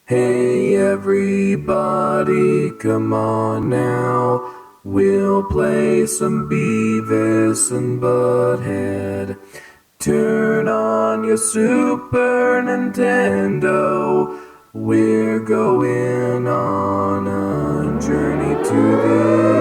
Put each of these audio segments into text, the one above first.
Hey everybody, come on now. We'll play some Beavis and Butthead. Turn on your Super Nintendo. We're going on a journey to the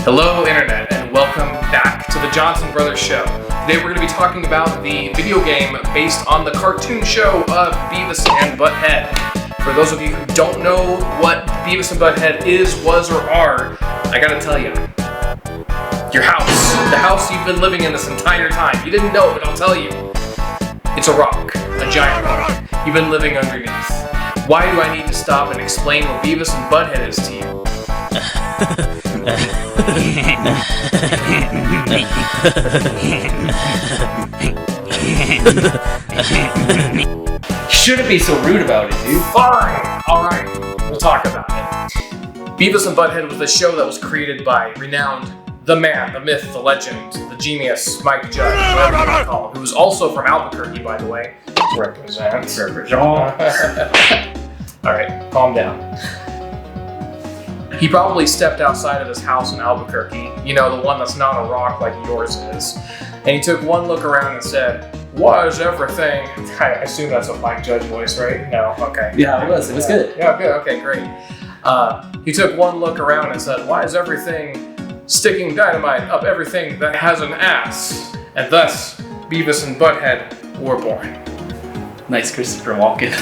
Hello, Internet, and welcome back to the Johnson Brothers Show. Today we're going to be talking about the video game based on the cartoon show of Beavis and Butthead. For those of you who don't know what Beavis and Butthead is, was, or are, I gotta tell you, your house, the house you've been living in this entire time. You didn't know, but I'll tell you, it's a rock, a giant rock. You've been living underneath. Why do I need to stop and explain what Beavis and Butthead is to you? Shouldn't be so rude about it, dude. Fine! Alright, we'll talk about it. Beavis and Butthead was the show that was created by renowned the man, the myth, the legend, the genius, Mike Judge, whatever you want to call him, who was also from Albuquerque, by the way. Represent. Alright, calm down. He probably stepped outside of his house in Albuquerque, you know, the one that's not a rock like yours is, and he took one look around and said, "Why is everything..." I assume that's a Mike Judge voice, right? No? Okay. Yeah, it was good. Yeah, good. Okay, great. He took one look around and said, "Why is everything sticking dynamite up everything that has an ass?" And thus, Beavis and Butthead were born. Nice Christopher Walken.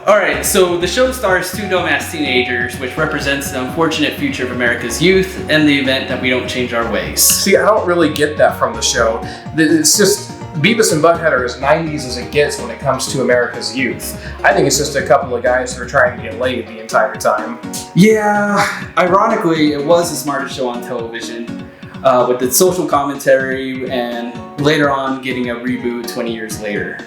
Alright, so the show stars two dumbass teenagers, which represents the unfortunate future of America's youth and the event that we don't change our ways. See, I don't really get that from the show. It's just, Beavis and Butthead are as 90s as it gets when it comes to America's youth. I think it's just a couple of guys who are trying to get laid the entire time. Yeah, ironically, it was the smartest show on television, with its social commentary and later on getting a reboot 20 years later.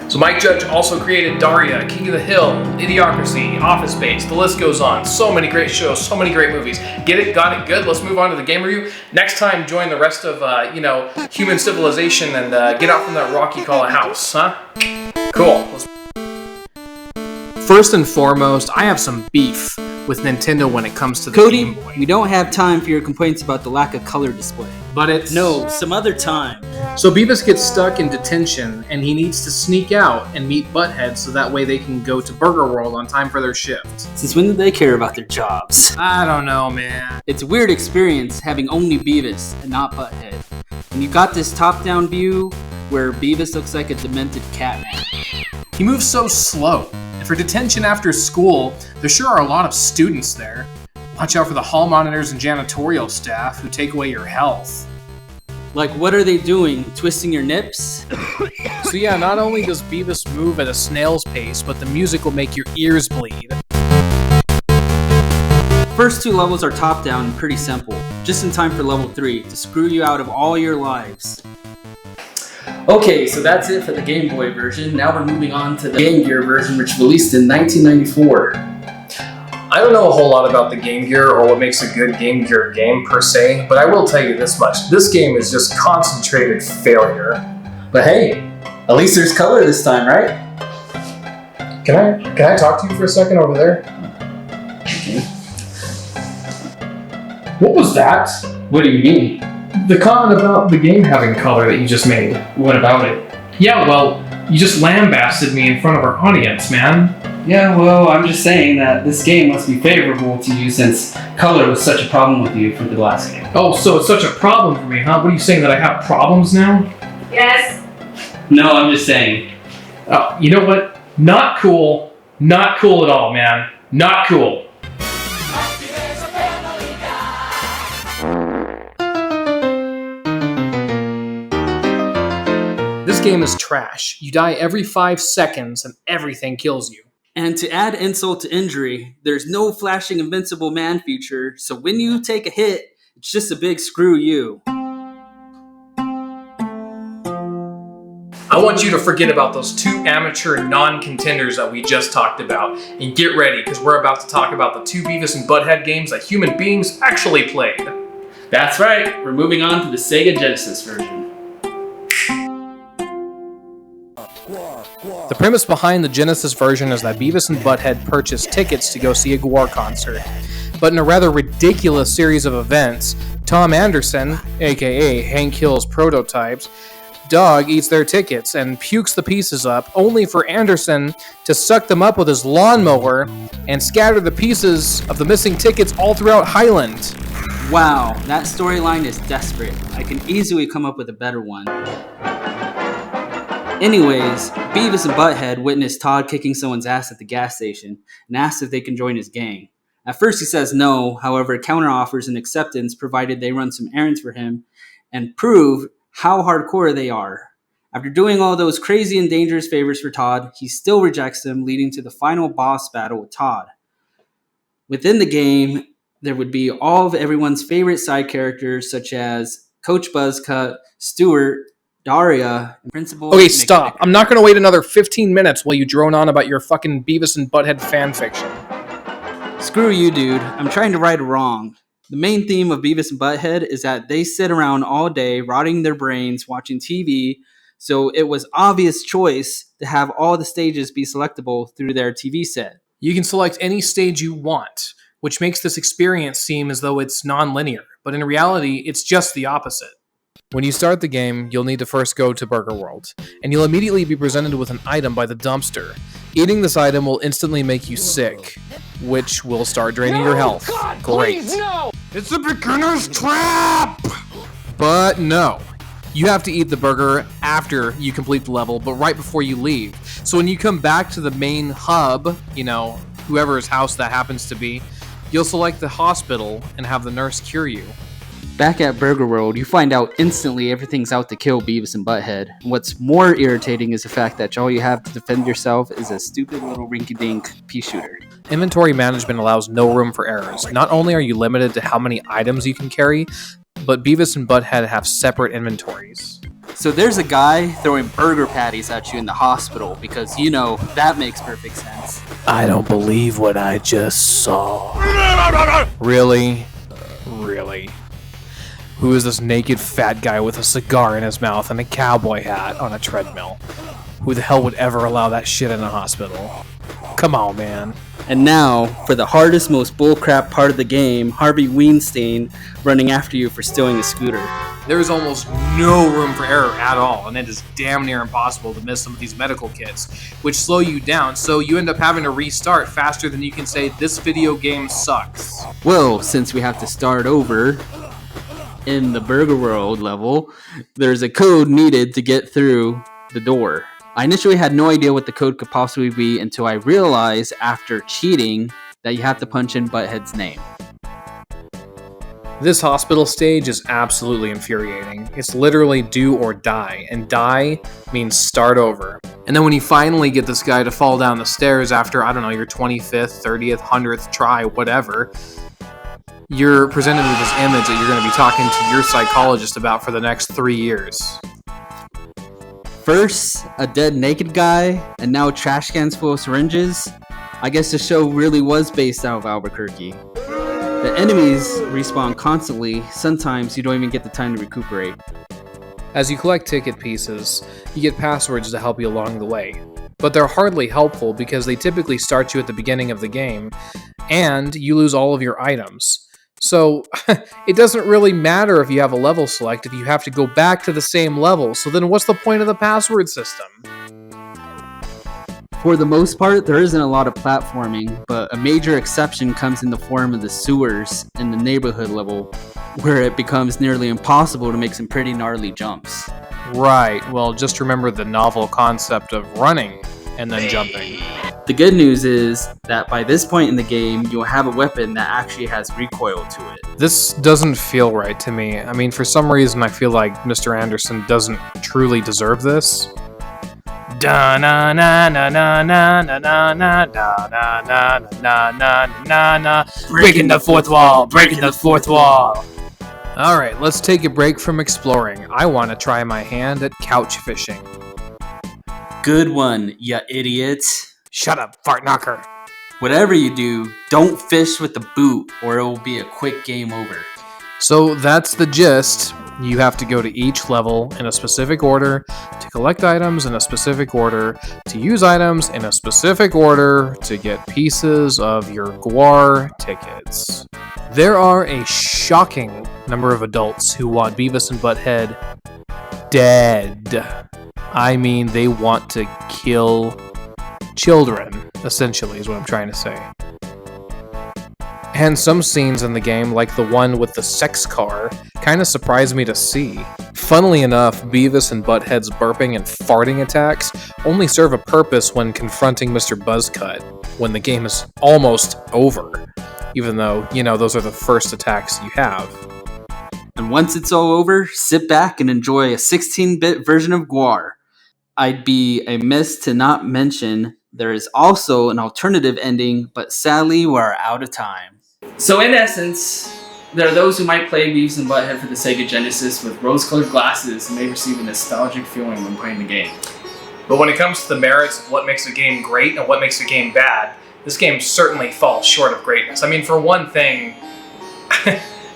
So Mike Judge also created Daria, King of the Hill, Idiocracy, Office Space, the list goes on. So many great shows, so many great movies. Get it? Got it? Good. Let's move on to the game review. Next time, join the rest of, human civilization and get out from that rock you call a house, huh? Cool. First and foremost, I have some beef with Nintendo when it comes to the Game Boy. Cody, we don't have time for your complaints about the lack of color display. But it's... No, some other time. So Beavis gets stuck in detention, and he needs to sneak out and meet Butthead so that way they can go to Burger World on time for their shift. Since when did they care about their jobs? I don't know, man. It's a weird experience having only Beavis and not Butthead. And you got this top-down view where Beavis looks like a demented cat man. He moves so slow. And for detention after school, there sure are a lot of students there. Watch out for the hall monitors and janitorial staff who take away your health. Like, what are they doing? Twisting your nips? So yeah, not only does Beavis move at a snail's pace, but the music will make your ears bleed. First two levels are top-down and pretty simple. Just in time for level 3 to screw you out of all your lives. Okay, so that's it for the Game Boy version. Now we're moving on to the Game Gear version, which released in 1994. I don't know a whole lot about the Game Gear or what makes a good Game Gear game per se, but I will tell you this much. This game is just concentrated failure. But hey, at least there's color this time, right? Can I talk to you for a second over there? What was that? What do you mean? The comment about the game having color that you just made. What about it? Yeah, well, you just lambasted me in front of our audience, man. Yeah, well, I'm just saying that this game must be favorable to you since color was such a problem with you for the last game. Oh, so it's such a problem for me, huh? What are you saying, that I have problems now? Yes. No, I'm just saying. Oh, you know what? Not cool. Not cool at all, man. Not cool. This game is trash. You die every 5 seconds and everything kills you. And to add insult to injury, there's no flashing invincible man feature, so when you take a hit, it's just a big screw you. I want you to forget about those 2 amateur non-contenders that we just talked about and get ready, because we're about to talk about the 2 Beavis and Butthead games that human beings actually played. That's right, we're moving on to the Sega Genesis version. The premise behind the Genesis version is that Beavis and Butthead purchased tickets to go see a Gwar concert. But in a rather ridiculous series of events, Tom Anderson, aka Hank Hill's prototypes, dog eats their tickets and pukes the pieces up, only for Anderson to suck them up with his lawnmower and scatter the pieces of the missing tickets all throughout Highland. Wow, that storyline is desperate. I can easily come up with a better one. Anyways, Beavis and Butthead witness Todd kicking someone's ass at the gas station and asks if they can join his gang. At first he says no, however, counter-offers an acceptance provided they run some errands for him and prove how hardcore they are. After doing all those crazy and dangerous favors for Todd, he still rejects them, leading to the final boss battle with Todd. Within the game, there would be all of everyone's favorite side characters, such as Coach Buzzcut, Stuart, Daria, and Principal... Okay, stop. I'm not going to wait another 15 minutes while you drone on about your fucking Beavis and Butthead fanfiction. Screw you, dude. I'm trying to right a wrong. The main theme of Beavis and Butthead is that they sit around all day rotting their brains watching TV, so it was obvious choice to have all the stages be selectable through their TV set. You can select any stage you want, which makes this experience seem as though it's non-linear, but in reality, it's just the opposite. When you start the game, you'll need to first go to Burger World, and you'll immediately be presented with an item by the dumpster. Eating this item will instantly make you sick, which will start draining your health. God, great. Please, no! It's a beginner's trap! But no. You have to eat the burger after you complete the level, but right before you leave. So when you come back to the main hub, whoever's house that happens to be, you'll select the hospital and have the nurse cure you. Back at Burger World, you find out instantly everything's out to kill Beavis and Butthead. What's more irritating is the fact that all you have to defend yourself is a stupid little rinky-dink pea shooter. Inventory management allows no room for errors. Not only are you limited to how many items you can carry, but Beavis and Butthead have separate inventories. So there's a guy throwing burger patties at you in the hospital because, that makes perfect sense. I don't believe what I just saw. Really? Really? Who is this naked fat guy with a cigar in his mouth and a cowboy hat on a treadmill? Who the hell would ever allow that shit in a hospital? Come on, man. And now, for the hardest, most bullcrap part of the game, Harvey Weinstein running after you for stealing a scooter. There is almost no room for error at all, and it is damn near impossible to miss some of these medical kits, which slow you down, so you end up having to restart faster than you can say, this video game sucks. Well, since we have to start over in the Burger World level, there's a code needed to get through the door. I initially had no idea what the code could possibly be until I realized after cheating that you have to punch in Butthead's name. This hospital stage is absolutely infuriating. It's literally do or die, and die means start over. And then when you finally get this guy to fall down the stairs after, your 25th, 30th, 100th try, whatever, you're presented with this image that you're going to be talking to your psychologist about for the next 3 years. First, a dead naked guy, and now trash cans full of syringes. I guess the show really was based out of Albuquerque. The enemies respawn constantly. Sometimes you don't even get the time to recuperate. As you collect ticket pieces, you get passwords to help you along the way. But they're hardly helpful because they typically start you at the beginning of the game, and you lose all of your items. So, it doesn't really matter if you have a level select if you have to go back to the same level, so then what's the point of the password system? For the most part, there isn't a lot of platforming, but a major exception comes in the form of the sewers in the neighborhood level, where it becomes nearly impossible to make some pretty gnarly jumps. Right, well, just remember the novel concept of running and then jumping. The good news is that by this point in the game, you'll have a weapon that actually has recoil to it. This doesn't feel right to me. For some reason I feel like Mr. Anderson doesn't truly deserve this. Da na na na na na na na na da na na na na na na. Breaking the fourth wall, breaking the fourth wall. Alright, let's take a break from exploring. I want to try my hand at couch fishing. Good one, you idiot. Shut up, fart knocker. Whatever you do, don't fish with the boot or it will be a quick game over. So that's the gist. You have to go to each level in a specific order, to collect items in a specific order, to use items in a specific order, to get pieces of your GWAR tickets. There are a shocking number of adults who want Beavis and Butthead dead. I mean, they want to kill children, essentially, is what I'm trying to say. And some scenes in the game, like the one with the sex car, kind of surprised me to see. Funnily enough, Beavis and Butthead's burping and farting attacks only serve a purpose when confronting Mr. Buzzcut, when the game is almost over. Even though, those are the first attacks you have. And once it's all over, sit back and enjoy a 16-bit version of GWAR. I'd be amiss to not mention there is also an alternative ending, but sadly we're out of time. So in essence, there are those who might play Beavis and Butthead for the Sega Genesis with rose-colored glasses and may receive a nostalgic feeling when playing the game. But when it comes to the merits of what makes a game great and what makes a game bad, this game certainly falls short of greatness. I mean, for one thing,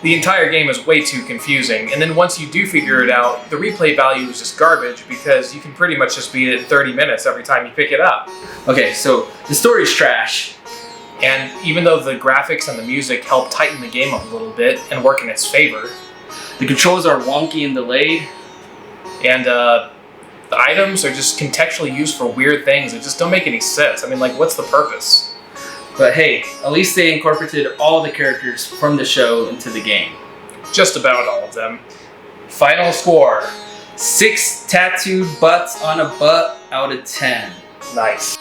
the entire game is way too confusing, and then once you do figure it out, the replay value is just garbage because you can pretty much just beat it in 30 minutes every time you pick it up. Okay, so the story's trash. And even though the graphics and the music help tighten the game up a little bit and work in its favor, the controls are wonky and delayed, and the items are just contextually used for weird things that just don't make any sense. I mean, like, what's the purpose? But hey, at least they incorporated all the characters from the show into the game. Just about all of them. Final score. 6 tattooed butts on a butt out of 10. Nice.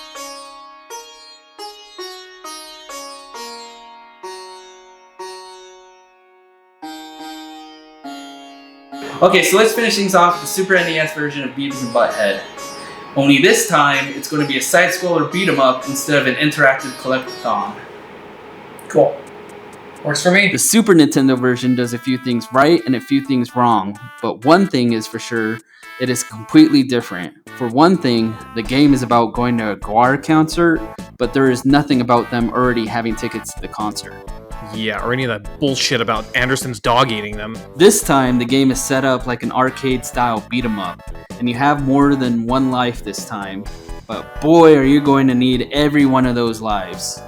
Okay, so let's finish things off with the Super NES version of Beavis and Butthead. Only this time, it's going to be a side-scroller beat-em-up instead of an interactive collect-a-thon. Cool. Works for me. The Super Nintendo version does a few things right and a few things wrong, but one thing is for sure, it is completely different. For one thing, the game is about going to a GWAR concert, but there is nothing about them already having tickets to the concert. Yeah, or any of that bullshit about Anderson's dog eating them. This time, the game is set up like an arcade-style beat-em-up, and you have more than one life this time. But boy, are you going to need every one of those lives.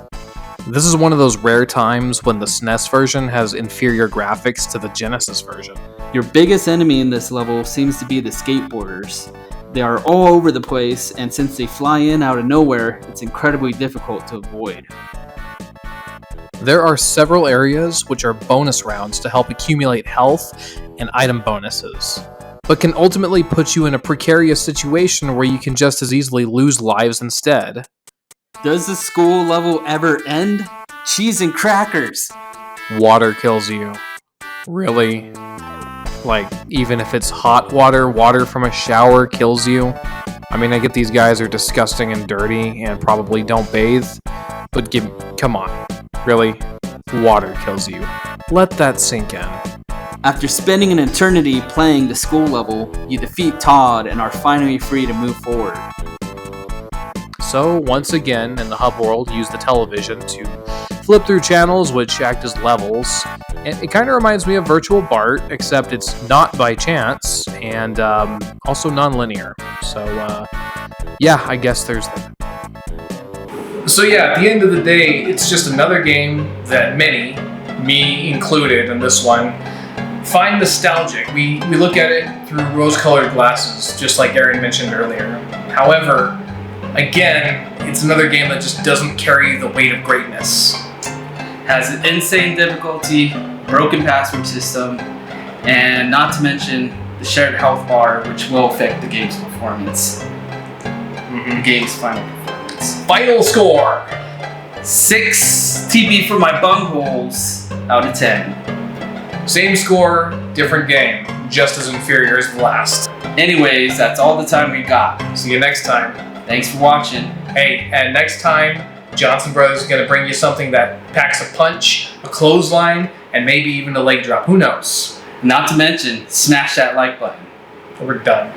This is one of those rare times when the SNES version has inferior graphics to the Genesis version. Your biggest enemy in this level seems to be the skateboarders. They are all over the place, and since they fly in out of nowhere, it's incredibly difficult to avoid. There are several areas which are bonus rounds to help accumulate health and item bonuses, but can ultimately put you in a precarious situation where you can just as easily lose lives instead. Does the school level ever end? Cheese and crackers! Water kills you. Really? Like, even if it's hot water, water from a shower kills you? I mean, I get these guys are disgusting and dirty and probably don't bathe, but come on. Really? Water kills you. Let that sink in. After spending an eternity playing the school level, you defeat Todd and are finally free to move forward. So, once again, in the hub world, use the television to flip through channels which act as levels. And it kind of reminds me of Virtual Bart, except it's not by chance, and also non-linear. So, yeah, I guess there's that. So yeah, at the end of the day, it's just another game that many, me included in this one, find nostalgic. We look at it through rose-colored glasses, just like Aaron mentioned earlier. However, again, it's another game that just doesn't carry the weight of greatness. Has an insane difficulty, broken password system, and not to mention the shared health bar, which will affect the game's performance. The game's final performance. Final score! 6 TP for my bungholes out of 10. Same score, different game. Just as inferior as the last. Anyways, that's all the time we got. See you next time. Thanks for watching. Hey, and next time, Johnson Brothers is going to bring you something that packs a punch, a clothesline, and maybe even a leg drop. Who knows? Not to mention, smash that like button. We're done.